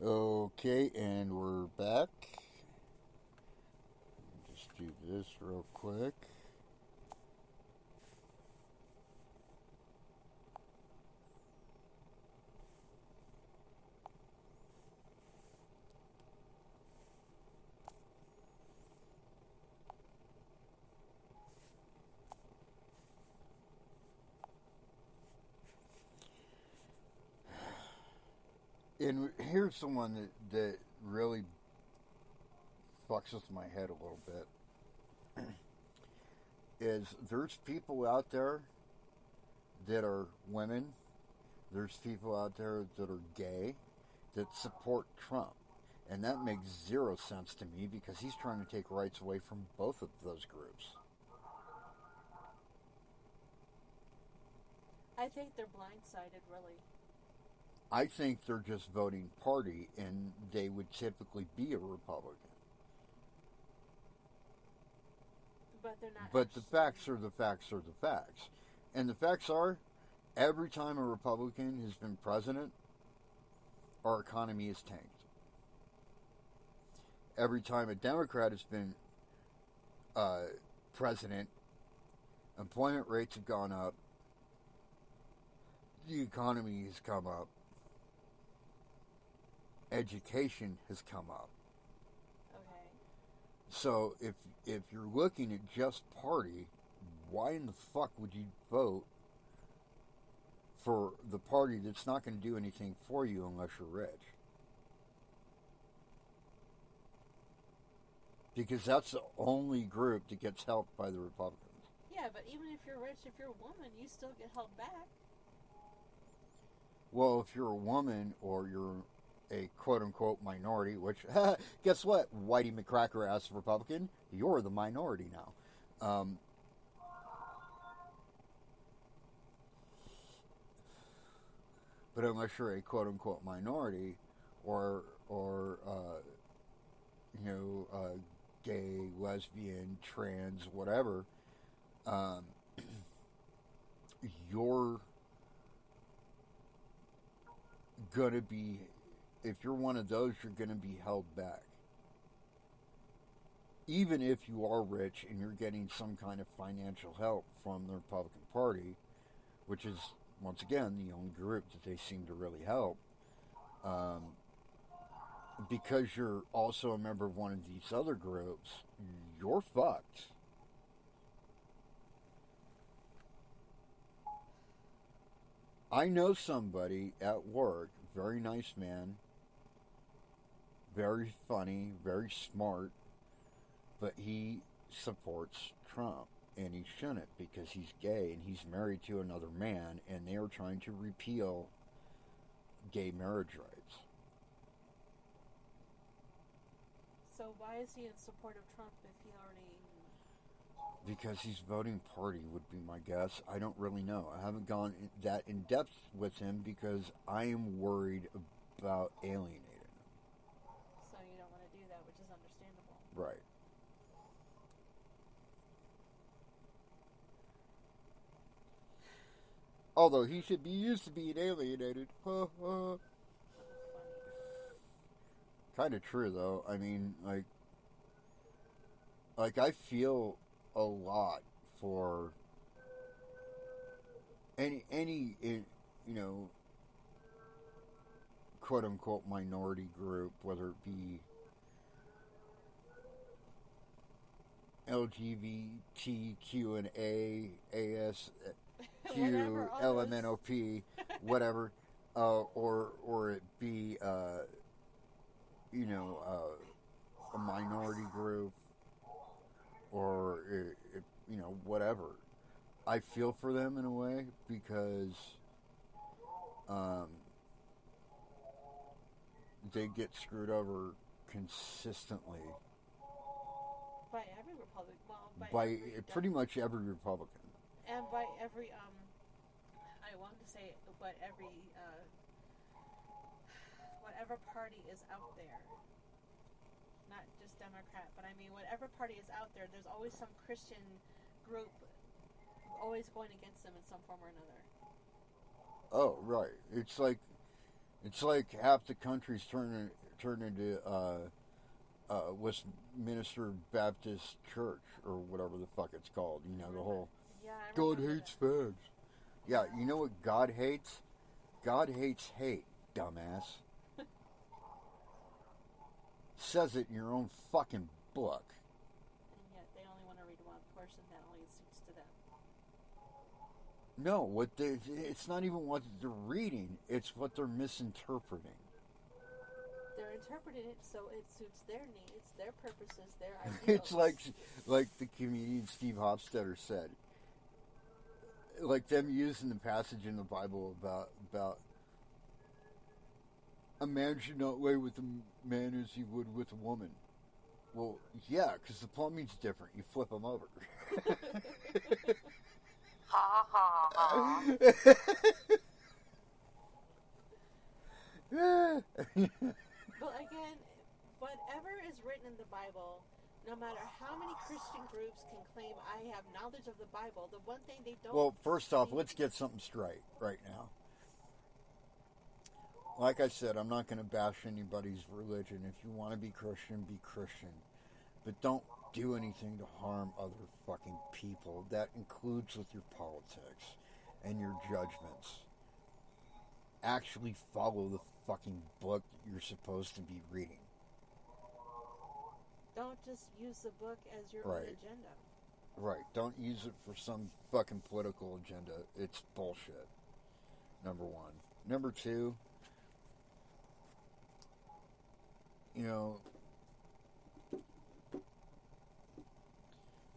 Okay, and we're back. Just do this real quick. And here's the one that really fucks with my head a little bit. Is there's people out there that are women, there's people out there that are gay that support Trump. And that makes zero sense to me because he's trying to take rights away from both of those groups. I think they're blindsided, really. I think they're just voting party and they would typically be a Republican. But they're not. But the facts are the facts are the facts. And the facts are every time a Republican has been president, our economy is tanked. Every time a Democrat has been president, employment rates have gone up, the economy has come up, education has come up. Okay. So if you're looking at just party, why in the fuck would you vote for the party that's not going to do anything for you unless you're rich? Because that's the only group that gets helped by the Republicans. Yeah, but even if you're rich, if you're a woman, you still get held back. Well, if you're a woman or you're a quote-unquote minority, which, guess what, Whitey McCracker-ass Republican, you're the minority now. But unless you're a quote-unquote minority or gay, lesbian, trans, whatever, you're gonna be, if you're one of those, you're gonna be held back. Even if you are rich and you're getting some kind of financial help from the Republican Party, which is, once again, the only group that they seem to really help, because you're also a member of one of these other groups, you're fucked. I know somebody at work, very nice man, very funny, very smart, but he supports Trump. And he shouldn't because he's gay and he's married to another man and they are trying to repeal gay marriage rights. So why is he in support of Trump if he already... Because he's voting party would be my guess. I don't really know. I haven't gone that in depth with him because I am worried about alienating him. So you don't want to do that, which is understandable. Right. Although he should be used to being alienated. Kind of true, though. I mean, like I feel a lot for any quote unquote minority group, whether it be LGBTQ and AS. Q, LMNOP, whatever, or it be, a minority group, or, whatever. I feel for them in a way because they get screwed over consistently. By every Republican. Well, by pretty much every Republican. And by every, I wanted to say whatever party is out there, not just Democrat, but I mean whatever party is out there, there's always some Christian group always going against them in some form or another. Oh, right. It's like It's like half the country's turned into Westminster Baptist Church or whatever the fuck it's called. You know, the whole Yeah, I God remember hates that. fags. Yeah, you know what God hates? God hates hate, dumbass. Says it in your own fucking book. And yet they only want to read one portion that only suits to them. No, it's not even what they're reading, it's what they're misinterpreting. They're interpreting it so it suits their needs, their purposes, their ideals. It's like the comedian Steve Hofstetter said. Like them using the passage in the Bible about a man should not lay with a man as he would with a woman. Well, yeah, because the plumbing's different. You flip them over. Ha ha ha. But again, whatever is written in the Bible, no matter how many Christian groups can claim I have knowledge of the Bible, the one thing they don't... Well, first off, let's get something straight right now. Like I said, I'm not going to bash anybody's religion. If you want to be Christian, be Christian. But don't do anything to harm other fucking people. That includes with your politics and your judgments. Actually follow the fucking book that you're supposed to be reading. Don't just use the book as your own agenda. Right. Don't use it for some fucking political agenda. It's bullshit. Number one. Number two, you know,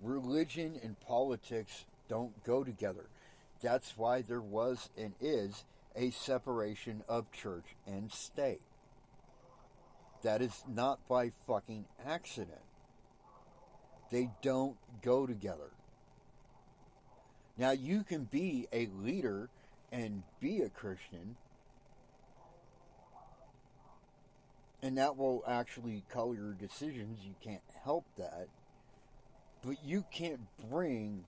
religion and politics don't go together. That's why there was and is a separation of church and state. That is not by fucking accident. They don't go together. Now, you can be a leader and be a Christian, and that will actually color your decisions. You can't help that. But you can't bring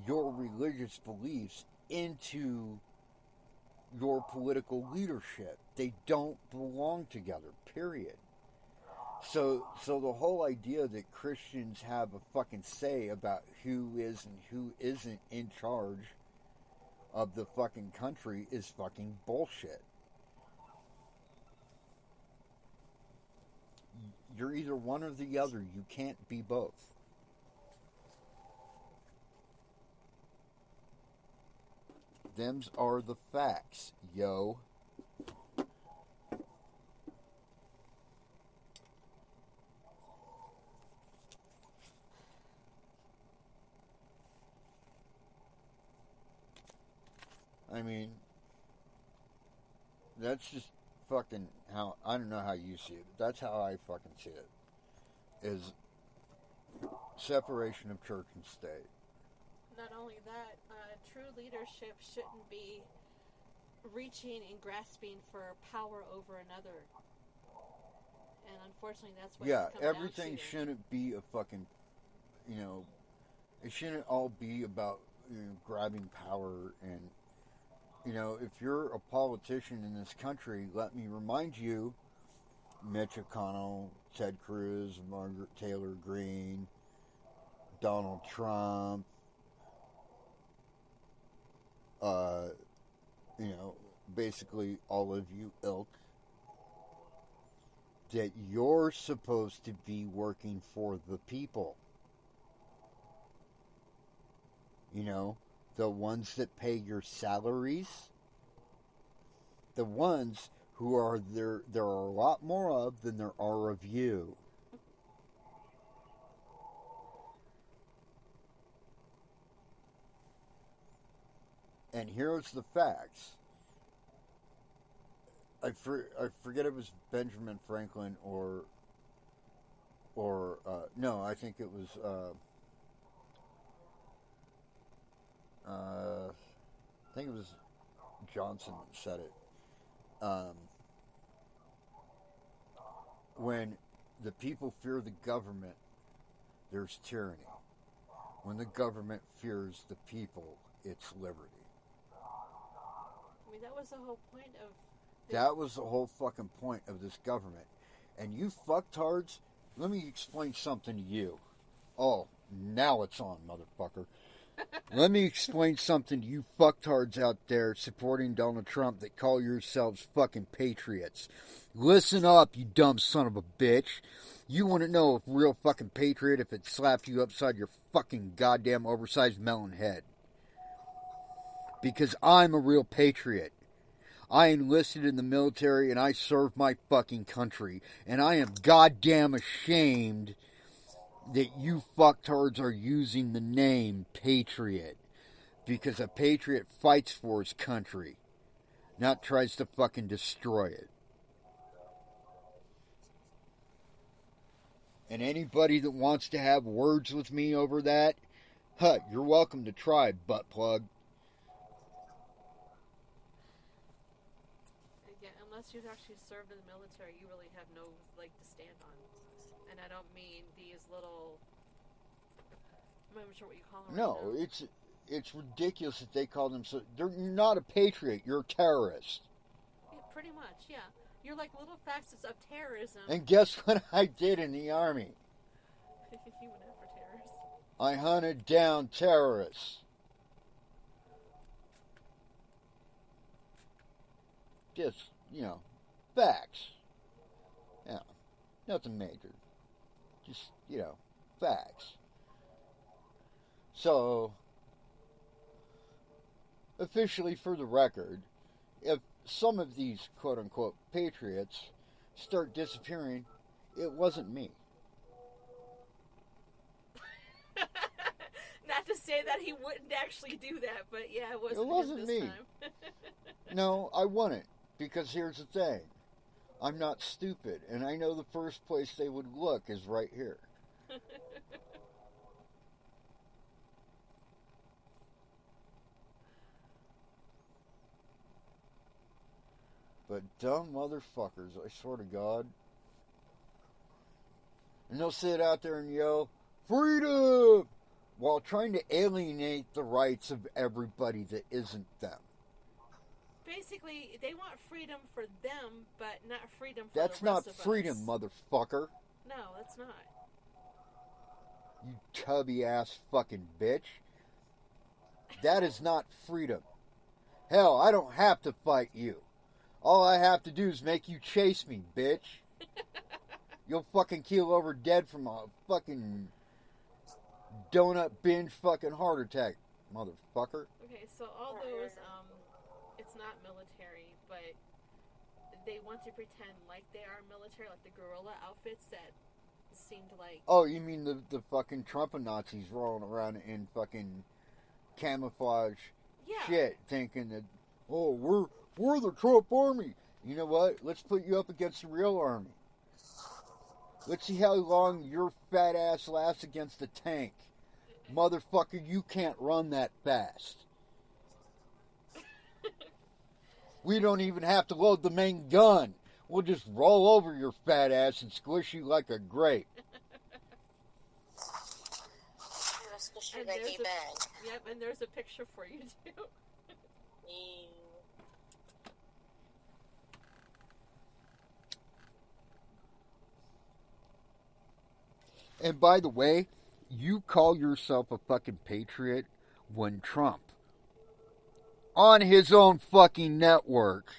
your religious beliefs into your political leadership. They don't belong together, period. So the whole idea that Christians have a fucking say about who is and who isn't in charge of the fucking country is fucking bullshit. You're either one or the other. You can't be both. Them's are the facts, yo. I mean, that's just fucking how, I don't know how you see it, but that's how I fucking see it. Is separation of church and state. Not only that, true leadership shouldn't be reaching and grasping for power over another. And unfortunately, that's what it's come everything down to. shouldn't be a fucking, you know, it shouldn't all be about, you know, grabbing power. And, you know, if you're a politician in this country, let me remind you, Mitch McConnell, Ted Cruz, Margaret Taylor Greene, Donald Trump, you know, basically all of you ilk, that you're supposed to be working for the people. You know, the ones that pay your salaries, the ones who are there are a lot more of than there are of you. And here's the facts. I forget if it was Benjamin Franklin or no, I think it was I think it was Johnson that said it. When the people fear the government, there's tyranny. When the government fears the people, it's liberty. I mean, that was the whole point of That was the whole fucking point of this government. And you fucktards, let me explain something to you. Oh, now it's on, motherfucker. Let me explain something to you fucktards out there supporting Donald Trump that call yourselves fucking patriots. Listen up, you dumb son of a bitch. You want to know a real fucking patriot if it slapped you upside your fucking goddamn oversized melon head. Because I'm a real patriot. I enlisted in the military and I served my fucking country. And I am goddamn ashamed that you fucktards are using the name patriot. Because a patriot fights for his country, not tries to fucking destroy it. And anybody that wants to have words with me over that, you're welcome to try, butt plug. Again, unless you've actually served in the military, you really have no leg to stand on. And I don't mean these little... I'm not even sure what you call them. No, right now. it's ridiculous that they call them so. They're not a patriot. You're a terrorist. Yeah, pretty much, yeah. You're like little facets of terrorism. And guess what I did in the Army? You went after terrorists. I hunted down terrorists. Just, facts. Yeah, nothing major. Just, facts. So, officially for the record, if some of these quote-unquote patriots start disappearing, it wasn't me. Not to say that he wouldn't actually do that, but yeah, it wasn't, wasn't this me. time. No, I wouldn't. Because here's the thing. I'm not stupid, and I know the first place they would look is right here. But dumb motherfuckers, I swear to God. And they'll sit out there and yell, freedom! While trying to alienate the rights of everybody that isn't them. Basically, they want freedom for them, but not freedom for That's the rest not of freedom, us. motherfucker. No, that's not. You tubby ass fucking bitch. That is not freedom. Hell, I don't have to fight you. All I have to do is make you chase me, bitch. You'll fucking keel over dead from a fucking donut binge fucking heart attack, motherfucker. Okay, so all those, it's not military, but they want to pretend like they are military, like the gorilla outfits that seemed like... Oh, you mean the fucking Trump Nazis rolling around in fucking camouflage shit, thinking that, oh, we're the Trump army. You know what? Let's put you up against the real army. Let's see how long your fat ass lasts against the tank. Motherfucker, you can't run that fast. We don't even have to load the main gun. We'll just roll over your fat ass and squish you like a grape. Squish you like a bag. Yep, and there's a picture for you too. Ew. And by the way, you call yourself a fucking patriot when Trump, on his own fucking network,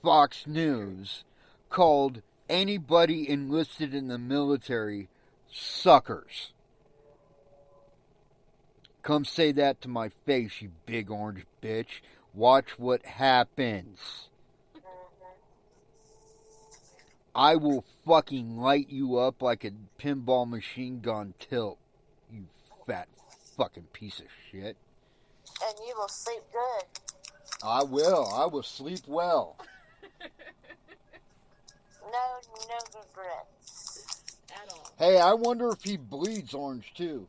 Fox News, called anybody enlisted in the military suckers. Come say that to my face, you big orange bitch. Watch what happens. I will fucking light you up like a pinball machine gun tilt, you fat fucking piece of shit. And you will sleep good. I will. I will sleep well. No regrets. At all. Hey, I wonder if he bleeds orange too.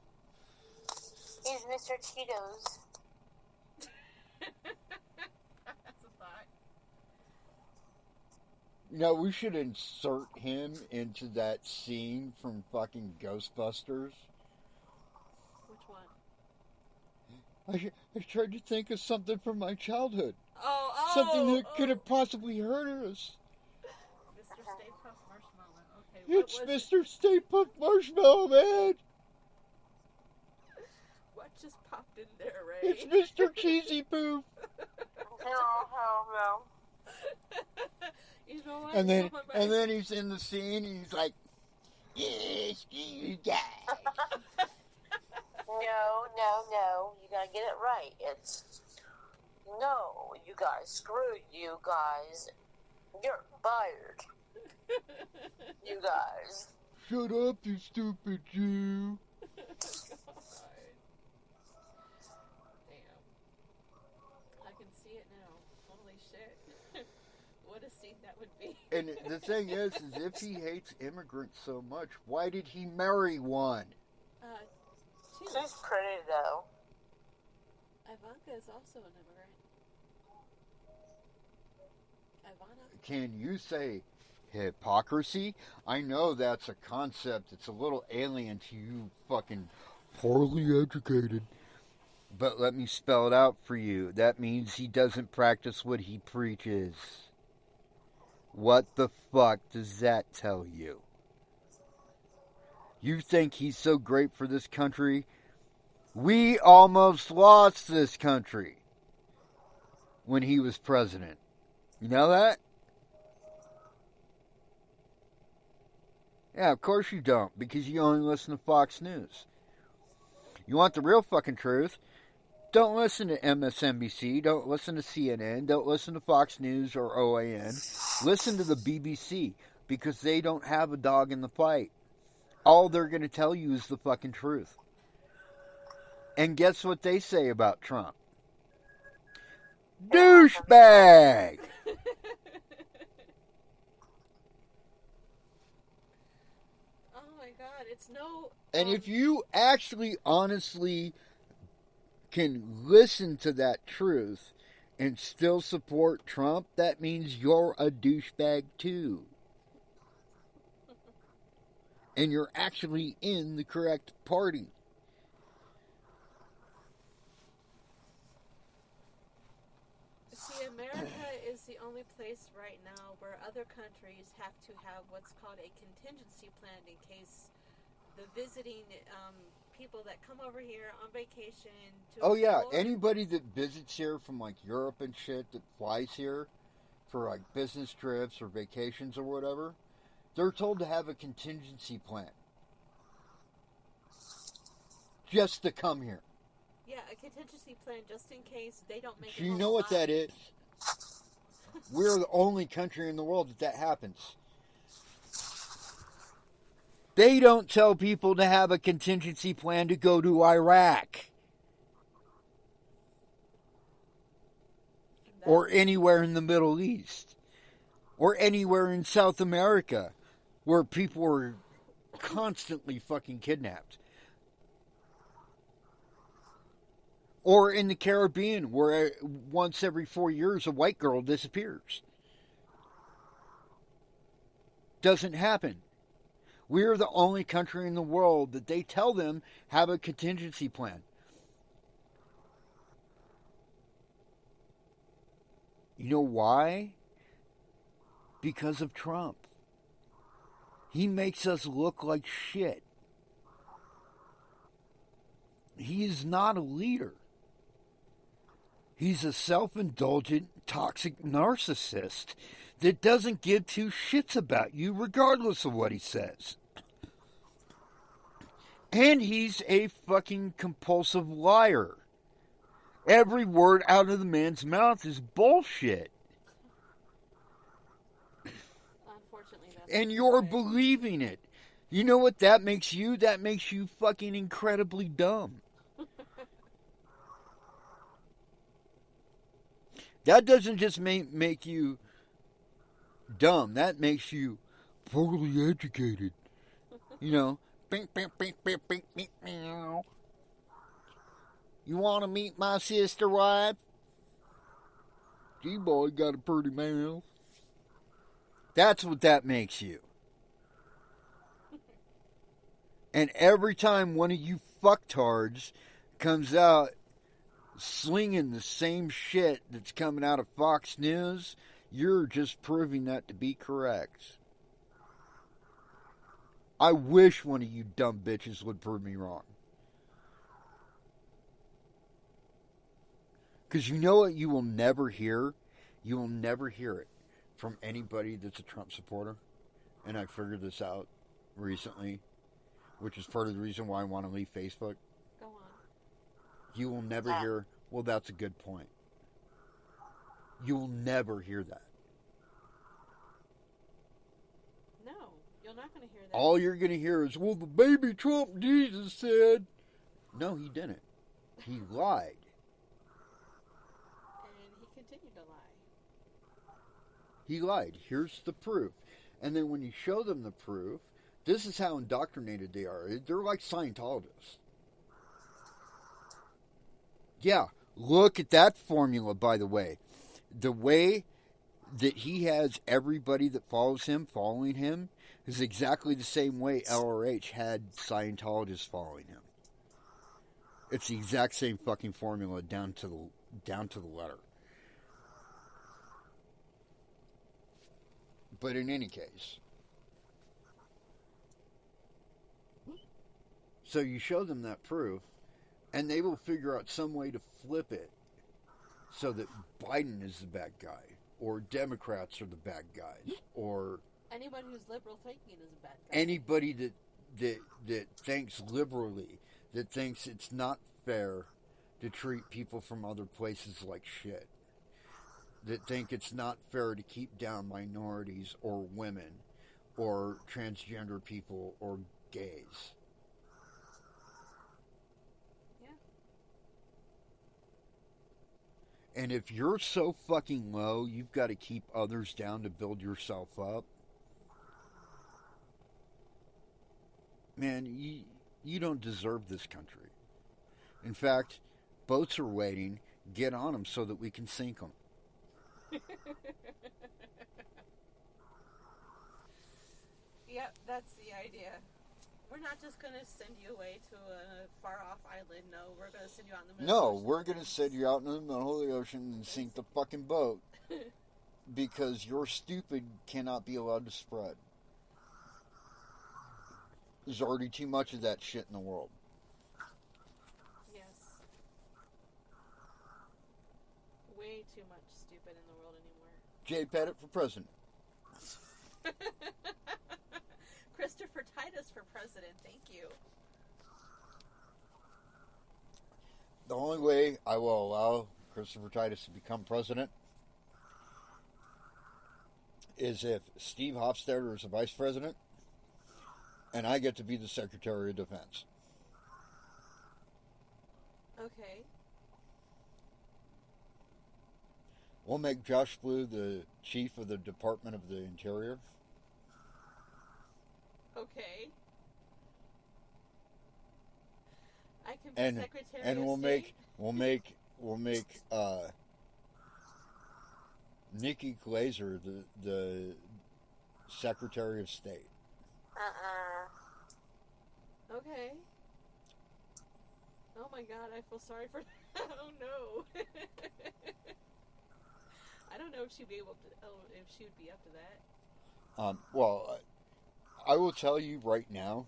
He's Mr. Cheetos. That's a thought. You know, we should insert him into that scene from fucking Ghostbusters. Which one? I tried to think of something from my childhood. Oh, something that could have possibly hurt us. Mr. Stay Puft Marshmallow. Okay, It's Mr. Stay Puft Marshmallow, man. What just popped in there, Ray? It's Mr. Cheesy Poof. No. You know what? And then he's in the scene and he's like, yes, you guys. No. You gotta get it right. It's no, you guys. Screw you guys. You're fired. You guys. Shut up, you stupid Jew. Damn. I can see it now. Holy shit. What a scene that would be. And the thing is if he hates immigrants so much, why did he marry one? Two. She's pretty though. Ivanka is also an immigrant. Ivana? Can you say hypocrisy? I know that's a concept. It's a little alien to you fucking poorly educated. But let me spell it out for you. That means he doesn't practice what he preaches. What the fuck does that tell you? You think he's so great for this country? We almost lost this country when he was president. You know that? Yeah, of course you don't, because you only listen to Fox News. You want the real fucking truth? Don't listen to MSNBC, don't listen to CNN, don't listen to Fox News or OAN. Listen to the BBC, because they don't have a dog in the fight. All they're going to tell you is the fucking truth. And guess what they say about Trump? Douchebag! Oh my god, it's no... And if you actually honestly can listen to that truth and still support Trump, that means you're a douchebag too. And you're actually in the correct party. See, America is the only place right now where other countries have to have what's called a contingency plan in case the visiting people that come over here on vacation to Oh yeah, explore- anybody that visits here from like Europe and shit that flies here for like business trips or vacations or whatever, they're told to have a contingency plan. Just to come here. Yeah, a contingency plan just in case they don't make it Do you home know what alive. that is? We're the only country in the world that happens. They don't tell people to have a contingency plan to go to Iraq. Or anywhere in the Middle East. Or anywhere in South America where people are constantly fucking kidnapped. Or in the Caribbean where once every 4 years a white girl disappears. Doesn't happen. We're the only country in the world that they tell them have a contingency plan. You know why? Because of Trump. He makes us look like shit. He is not a leader. He's a self-indulgent, toxic narcissist that doesn't give two shits about you regardless of what he says. And he's a fucking compulsive liar. Every word out of the man's mouth is bullshit. Unfortunately, that's And you're believing it. You know what that makes you? That makes you fucking incredibly dumb. That doesn't just make you dumb. That makes you poorly educated. You know. You want to meet my sister wife? G-boy got a pretty mouth. That's what that makes you. And every time one of you fucktards comes out slinging the same shit that's coming out of Fox News, you're just proving that to be correct. I wish one of you dumb bitches would prove me wrong. Because you know what you will never hear? You will never hear it from anybody that's a Trump supporter. And I figured this out recently, which is part of the reason why I want to leave Facebook. Go on. You will never hear, well, that's a good point. You will never hear that. No, you're not going to hear that. All you're going to hear is, well, the baby Trump Jesus said. No, he didn't. He lied. And he continued to lie. He lied. Here's the proof. And then when you show them the proof, this is how indoctrinated they are. They're like Scientologists. Yeah, look at that formula, by the way. The way that he has everybody that follows him following him is exactly the same way LRH had Scientologists following him. It's the exact same fucking formula down to the letter. But in any case, so you show them that proof, and they will figure out some way to flip it so that Biden is the bad guy, or Democrats are the bad guys, or anybody who's liberal thinking is a bad guy. Anybody that thinks liberally, that thinks it's not fair to treat people from other places like shit, that think it's not fair to keep down minorities or women or transgender people or gays. And if you're so fucking low, you've got to keep others down to build yourself up. Man, you don't deserve this country. In fact, boats are waiting. Get on them so that we can sink them. Yep, that's the idea. We're not just going to send you away to a far-off island. No, we're going to send you out in the middle of the ocean. No, we're going to send you out in the middle of the ocean and sink the fucking boat. Because your stupid cannot be allowed to spread. There's already too much of that shit in the world. Yes. Way too much stupid in the world anymore. Jay Pettit for president. Christopher Titus for president. Thank you. The only way I will allow Christopher Titus to become president is if Steve Hofstadter is a vice president and I get to be the Secretary of Defense. Okay. We'll make Josh Blue the chief of the Department of the Interior. Okay. I can be And Secretary and of we'll State. make Nikki Glaser the Secretary of State. Okay. Oh my God, I feel sorry for. Oh no. I don't know if she'd be able to. Oh, if she would be up to that. Well, I will tell you right now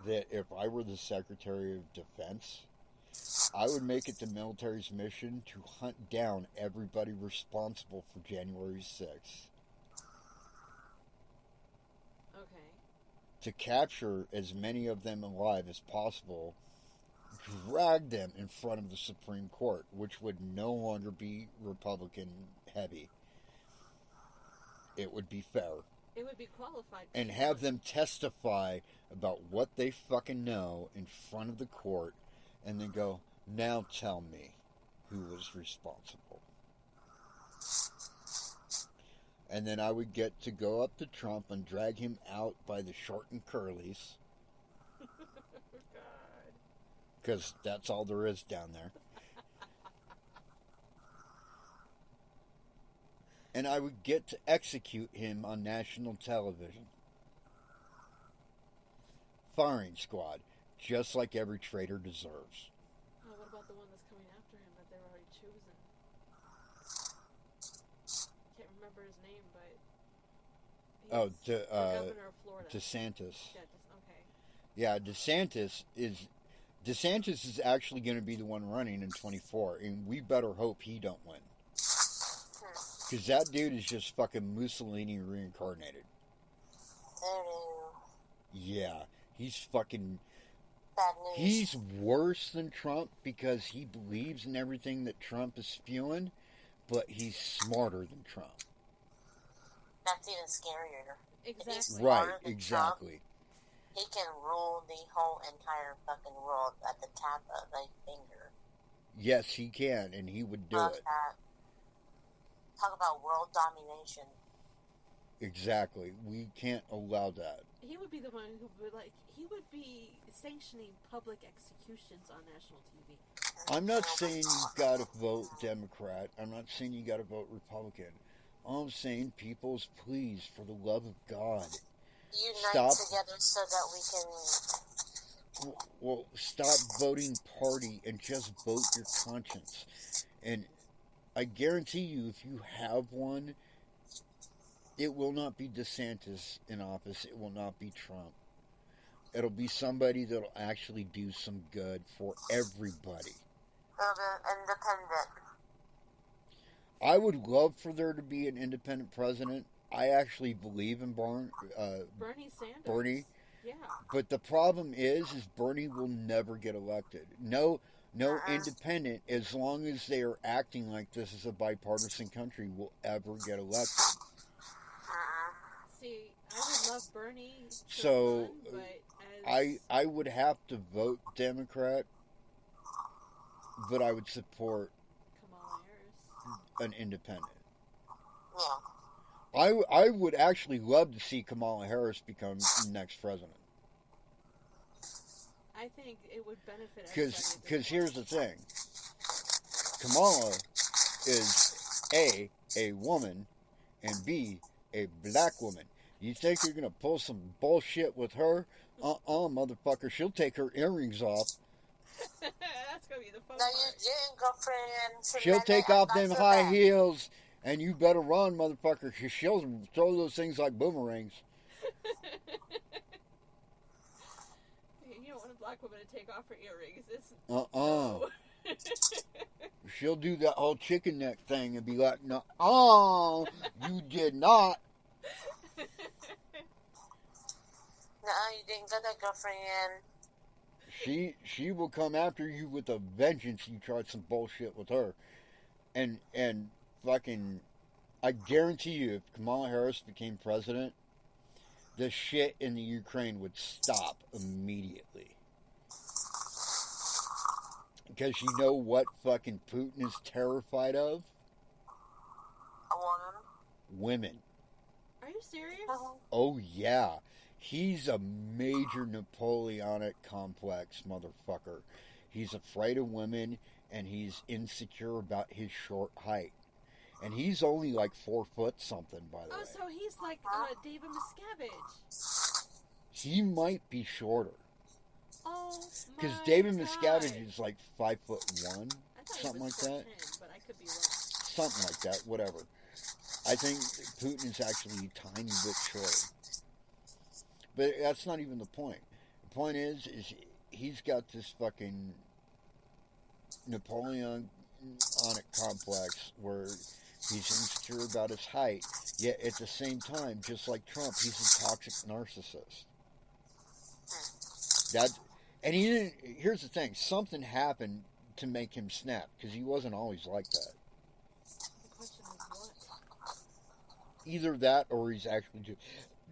that if I were the Secretary of Defense, I would make it the military's mission to hunt down everybody responsible for January 6th. Okay. To capture as many of them alive as possible, drag them in front of the Supreme Court, which would no longer be Republican heavy. It would be fair. It would be qualified. And have them testify about what they fucking know in front of the court, and then go, now tell me who was responsible. And then I would get to go up to Trump and drag him out by the short and curlies. God. Because that's all there is down there. And I would get to execute him on national television. Firing squad, just like every traitor deserves. Oh, what about the one that's coming after him that they're already choosing. Can't remember his name, but he's the governor of Florida. DeSantis. Yeah, Yeah, DeSantis is actually going to be the one running in 24, and we better hope he don't win. Because that dude is just fucking Mussolini reincarnated. Yeah, he's fucking... Bad news. He's worse than Trump because he believes in everything that Trump is spewing, but he's smarter than Trump. That's even scarier. exactly. Right, exactly. He can rule the whole entire fucking world at the tap of a finger. Yes, he can, and he would do it. Talk about world domination. Exactly. We can't allow that. He would be the one who would he would be sanctioning public executions on national TV. I'm not saying you've got to vote Democrat. I'm not saying you got to vote Republican. All I'm saying, peoples, please, for the love of God, Unite together so that we can... Well, stop voting party and just vote your conscience. And I guarantee you, if you have one, it will not be DeSantis in office. It will not be Trump. It'll be somebody that'll actually do some good for everybody. Independent. I would love for there to be an independent president. I actually believe in Bernie Sanders. Bernie. Yeah. But the problem is Bernie will never get elected. No independent, as long as they are acting like this is a bipartisan country, will ever get elected. See, I would love Bernie to So, run, but I would have to vote Democrat, but I would support Kamala Harris. an independent. Yeah. I would actually love to see Kamala Harris become next president. I think it would benefit everybody. Because here's the thing. Kamala is A woman, and B, a black woman. You think you're going to pull some bullshit with her? Motherfucker. She'll take her earrings off. That's going to be the fun No, part. you didn't, girlfriend. She'll take off them high heels, and you better run, motherfucker, because she'll throw those things like boomerangs. You don't want a black woman to take off her earrings. It's No. She'll do that whole chicken neck thing and be like, no, you did not. No, you didn't get that, girlfriend. She will come after you with a vengeance. You tried some bullshit with her. And fucking, I guarantee you, if Kamala Harris became president, the shit in the Ukraine would stop immediately. Because you know what fucking Putin is terrified of? A woman. Are Women. you serious? Oh, yeah. He's a major Napoleonic complex motherfucker. He's afraid of women, and he's insecure about his short height. And he's only like 4 foot something, by the way. Oh, so he's like David Miscavige. He might be shorter. Oh, Because my David God. Miscavige is like 5'1", I thought something it like was that. 4'10", but I could be wrong. Something like that, whatever. I think Putin is actually a tiny bit shorter. But that's not even the point. The point is he's got this fucking Napoleonic complex where he's insecure about his height, yet at the same time, just like Trump, he's a toxic narcissist. And he didn't. Here's the thing: something happened to make him snap, because he wasn't always like that. The question is what? Either that, or he's actually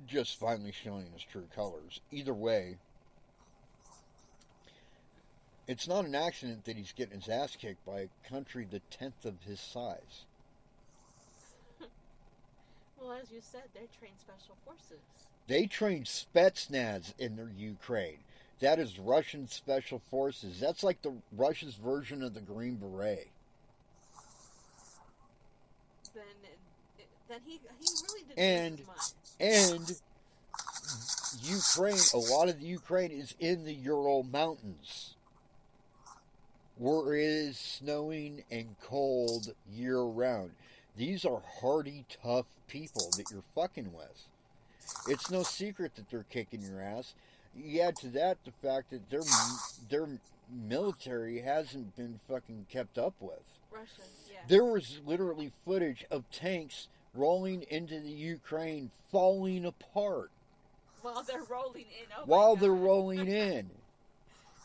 just finally showing his true colors. Either way, it's not an accident that he's getting his ass kicked by a country the 10th of his size. Well, as you said, they train special forces. They train Spetsnaz in their Ukraine. That is Russian special forces. That's like the Russia's version of the Green Beret. Then he really didn't lose much. And Ukraine, a lot of the Ukraine is in the Ural Mountains. where it is snowing and cold year round. These are hardy, tough people that you're fucking with. It's no secret that they're kicking your ass. You add to that the fact that their military hasn't been fucking kept up with. Russia, yeah. There was literally footage of tanks rolling into the Ukraine, falling apart. While they're rolling in. Oh while my they're God. rolling in.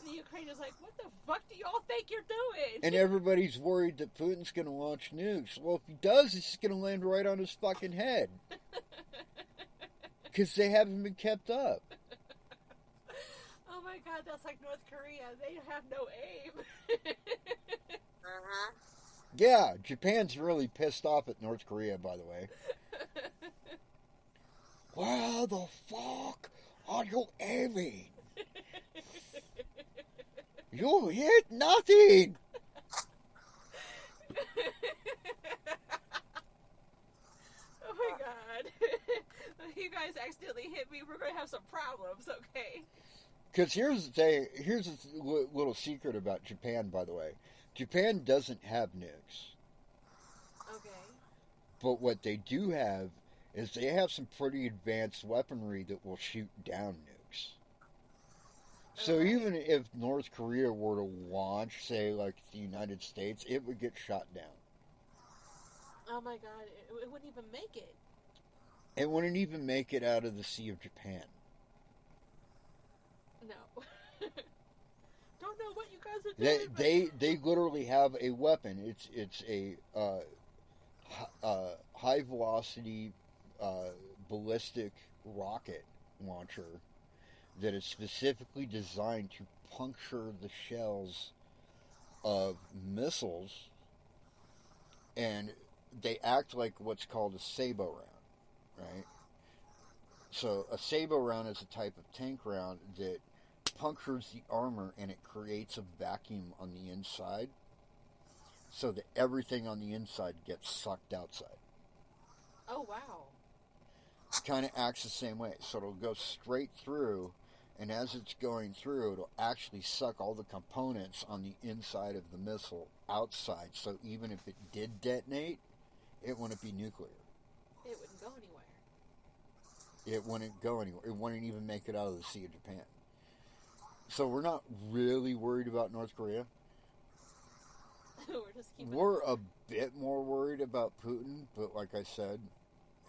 The Ukraine is like, what the fuck do y'all think you're doing? And everybody's worried that Putin's going to launch nukes. Well, if he does, it's going to land right on his fucking head. Because they haven't been kept up. Oh my God, that's like North Korea. They have no aim. Yeah, Japan's really pissed off at North Korea, by the way. Where the fuck are you aiming? You hit nothing! Oh my God. You guys accidentally hit me. We're going to have some problems, okay? Because here's the thing, here's a little secret about Japan, by the way. Japan doesn't have nukes. Okay. But what they do have is they have some pretty advanced weaponry that will shoot down nukes. So even if North Korea were to launch, say, like the United States, it would get shot down. Oh my God, it wouldn't even make it. It wouldn't even make it out of the Sea of Japan. No. Don't know what you guys are doing. They literally have a weapon. It's a high velocity ballistic rocket launcher that is specifically designed to puncture the shells of missiles, and they act like what's called a sabot round, right? So a sabot round is a type of tank round that punctures the armor and it creates a vacuum on the inside so that everything on the inside gets sucked outside. Oh, wow. It kind of acts the same way. So it'll go straight through, and as it's going through, it'll actually suck all the components on the inside of the missile outside. So even if it did detonate, it wouldn't be nuclear. It wouldn't go anywhere. It wouldn't go anywhere. It wouldn't even make it out of the Sea of Japan. So we're not really worried about North Korea. We're a bit more worried about Putin, but like I said,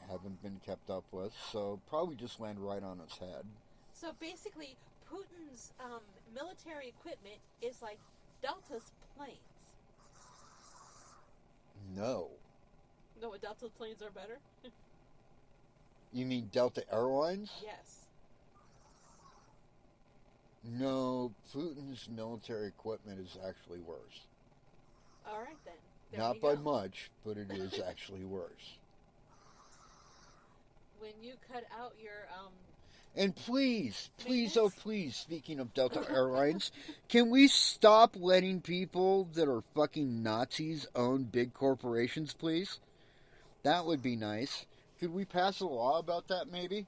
haven't been kept up with. So probably just land right on its head. So basically, Putin's military equipment is like Delta's planes. No. No, Delta's planes are better? You mean Delta Airlines? Yes. No, Putin's military equipment is actually worse. All right, then. There Not by much, but it is actually worse. When you cut out your And please, oh please, speaking of Delta Airlines, can we stop letting people that are fucking Nazis own big corporations, please? That would be nice. Could we pass a law about that, maybe?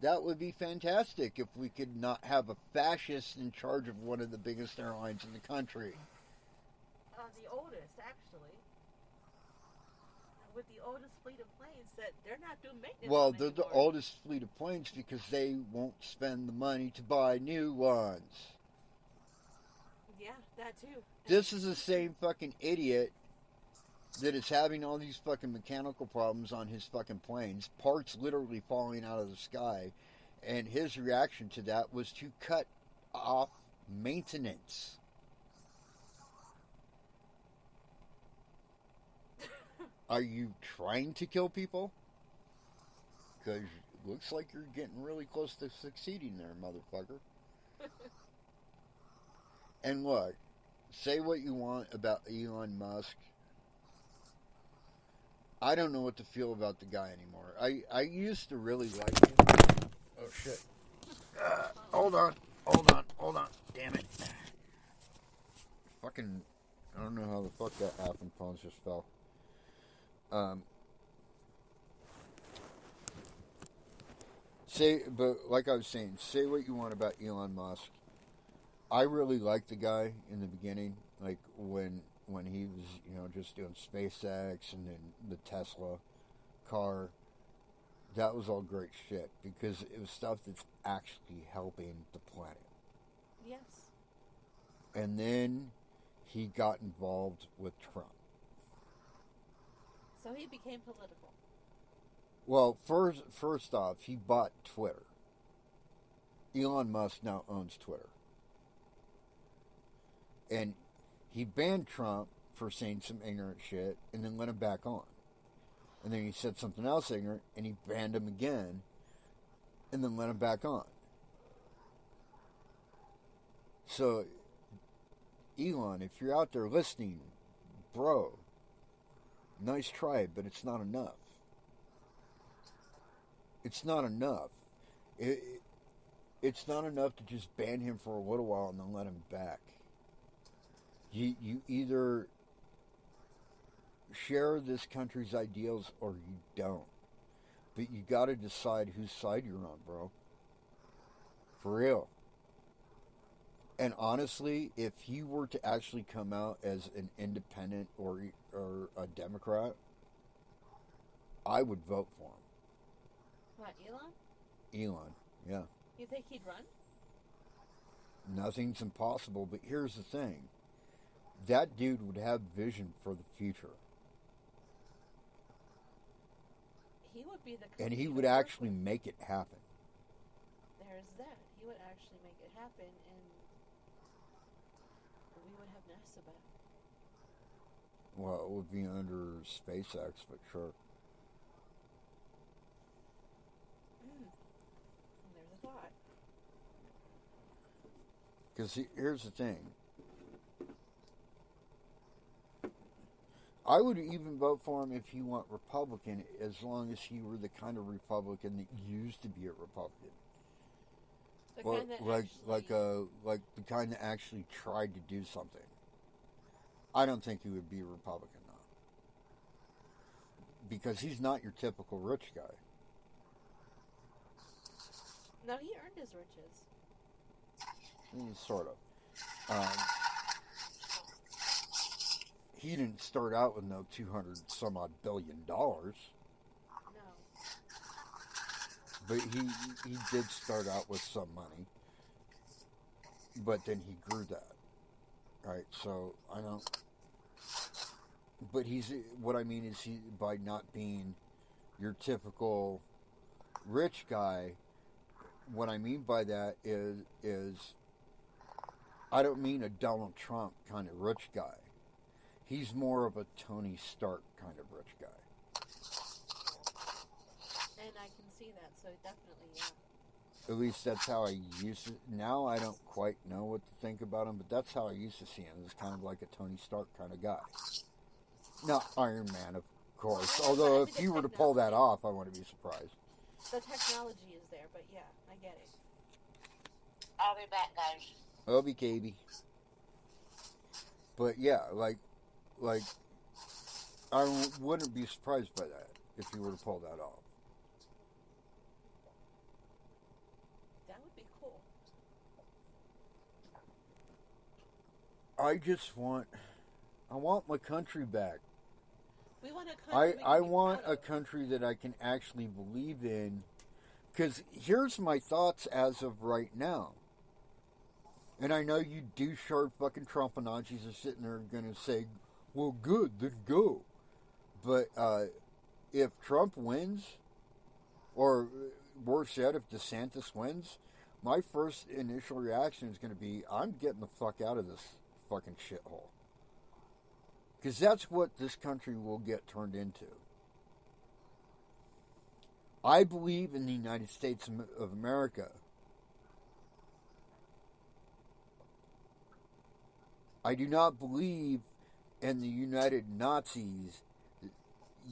That would be fantastic if we could not have a fascist in charge of one of the biggest airlines in the country. The oldest, actually. With the oldest fleet of planes, that they're not doing maintenance. Well, they're the oldest fleet of planes because they won't spend the money to buy new ones. Yeah, that too. This is the same fucking idiot that is having all these fucking mechanical problems on his fucking planes, parts literally falling out of the sky, and his reaction to that was to cut off maintenance. Are you trying to kill people? Because it looks like you're getting really close to succeeding there, motherfucker. And look, say what you want about Elon Musk. I don't know what to feel about the guy anymore. I used to really like him. Oh, shit. Hold on. Damn it. Fucking, I don't know how the fuck that happened. Phones just fell. but like I was saying, say what you want about Elon Musk. I really liked the guy in the beginning, like when he was, just doing SpaceX and then the Tesla car. That was all great shit because it was stuff that's actually helping the planet. Yes. And then he got involved with Trump. So he became political. Well, first off, he bought Twitter. Elon Musk now owns Twitter. And he banned Trump for saying some ignorant shit and then let him back on. And then he said something else ignorant and he banned him again and then let him back on. So, Elon, if you're out there listening, bro, nice try, but it's not enough. It's not enough. It's not enough to just ban him for a little while and then let him back. You either share this country's ideals or you don't. But you got to decide whose side you're on, bro. For real. And honestly, if he were to actually come out as an independent or a Democrat, I would vote for him. What, Elon? Elon, yeah. You think he'd run? Nothing's impossible, but here's the thing. That dude would have vision for the future. He would be the... And he would actually make it happen. There's that. He would actually make it happen, and we would have NASA back. Well, it would be under SpaceX, but sure. There's a thought. Because here's the thing. I would even vote for him if he went Republican, as long as he were the kind of Republican that used to be a Republican. Like the kind that actually tried to do something. I don't think he would be a Republican, though. Because he's not your typical rich guy. No, he earned his riches. Sort of. He didn't start out with no 200 some odd billion dollars. No. But he did start out with some money. But then he grew that. Right? So I don't. But what I mean is he, by not being your typical rich guy, what I mean by that is I don't mean a Donald Trump kind of rich guy. He's more of a Tony Stark kind of rich guy. And I can see that, so definitely, yeah. At least that's how I used to. Now I don't quite know what to think about him, but that's how I used to see him. As kind of like a Tony Stark kind of guy. Not Iron Man, of course. Although if you were to pull that off, I wouldn't be surprised. The technology is there, but yeah, I get it. I'll be back, guys. OBKB. But yeah, like, I wouldn't be surprised by that if you were to pull that off. That would be cool. I want my country back. We want a country. I want a country that I can actually believe in. Because here's my thoughts as of right now. And I know you douche-hard fucking Trumpanazis are sitting there going to say, well, good, then go. But if Trump wins, or worse yet, if DeSantis wins, my first initial reaction is going to be, I'm getting the fuck out of this fucking shithole. Because that's what this country will get turned into. I believe in the United States of America. I do not believe in the United Nazis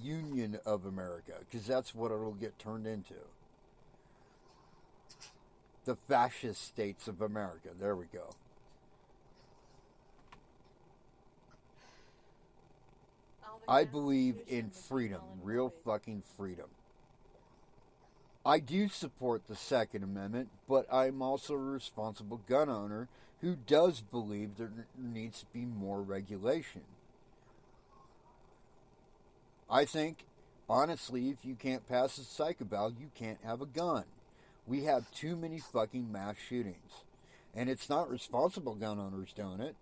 Union of America, because that's what it'll get turned into. The fascist states of America. There we go. I believe in freedom, real fucking freedom. I do support the Second Amendment, but I'm also a responsible gun owner who does believe there needs to be more regulation. I think, honestly, if you can't pass a psych eval, you can't have a gun. We have too many fucking mass shootings. And it's not responsible gun owners doing it.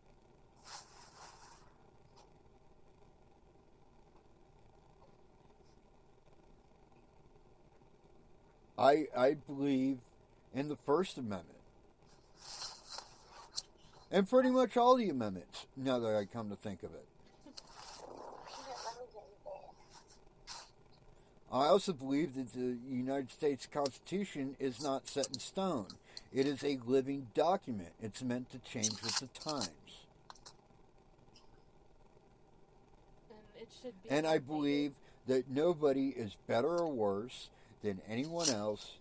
I believe in the First Amendment. And pretty much all the amendments, now that I come to think of it. I also believe that the United States Constitution is not set in stone. It is a living document. It's meant to change with the times. And it should be. And I believe that nobody is better or worse than anyone else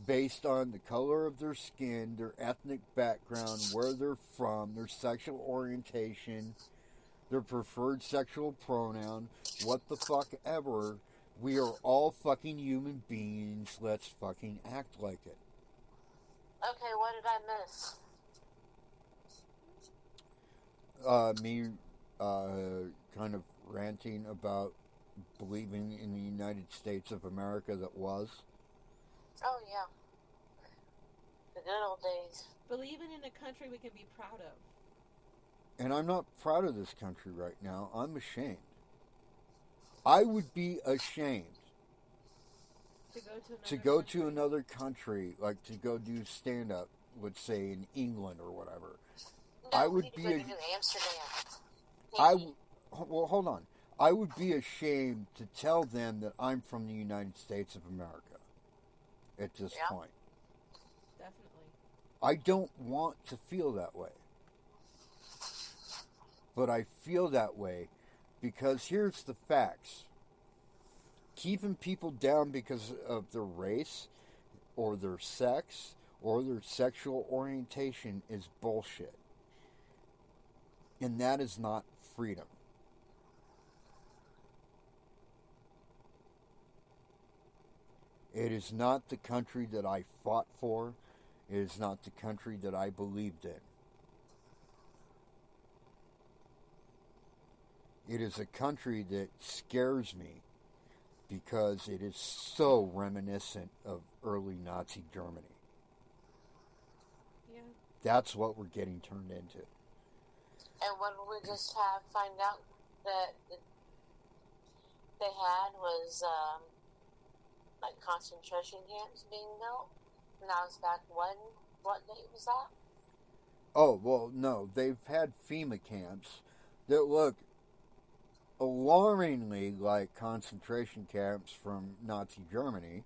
based on the color of their skin, their ethnic background, where they're from, their sexual orientation, their preferred sexual pronoun, what the fuck ever. We are all fucking human beings. Let's fucking act like it. Okay, what did I miss? Me kind of ranting about believing in the United States of America that was. Oh, yeah. The good old days. Believing in a country we can be proud of. And I'm not proud of this country right now. I'm ashamed. I would be ashamed to go to another country, like to go do stand-up, let's say in England or whatever. No, I would be to Amsterdam. well, hold on. I would be ashamed to tell them that I'm from the United States of America at this point. Definitely. I don't want to feel that way. But I feel that way because here's the facts. Keeping people down because of their race or their sex or their sexual orientation is bullshit. And that is not freedom. It is not the country that I fought for. It is not the country that I believed in. It is a country that scares me because it is so reminiscent of early Nazi Germany. Yeah. That's what we're getting turned into. And when we just find out that they had was like concentration camps being built, and that was back when? What date was that? Oh, well, no. They've had FEMA camps that look alarmingly like concentration camps from Nazi Germany.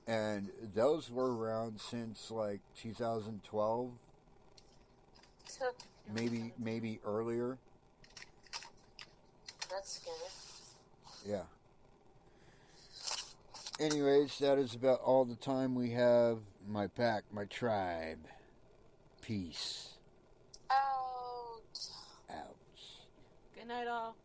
And those were around since like 2012. Maybe earlier. That's scary. Yeah. Anyways, that is about all the time we have. My pack, my tribe. Peace. Out. Out. Good night, all.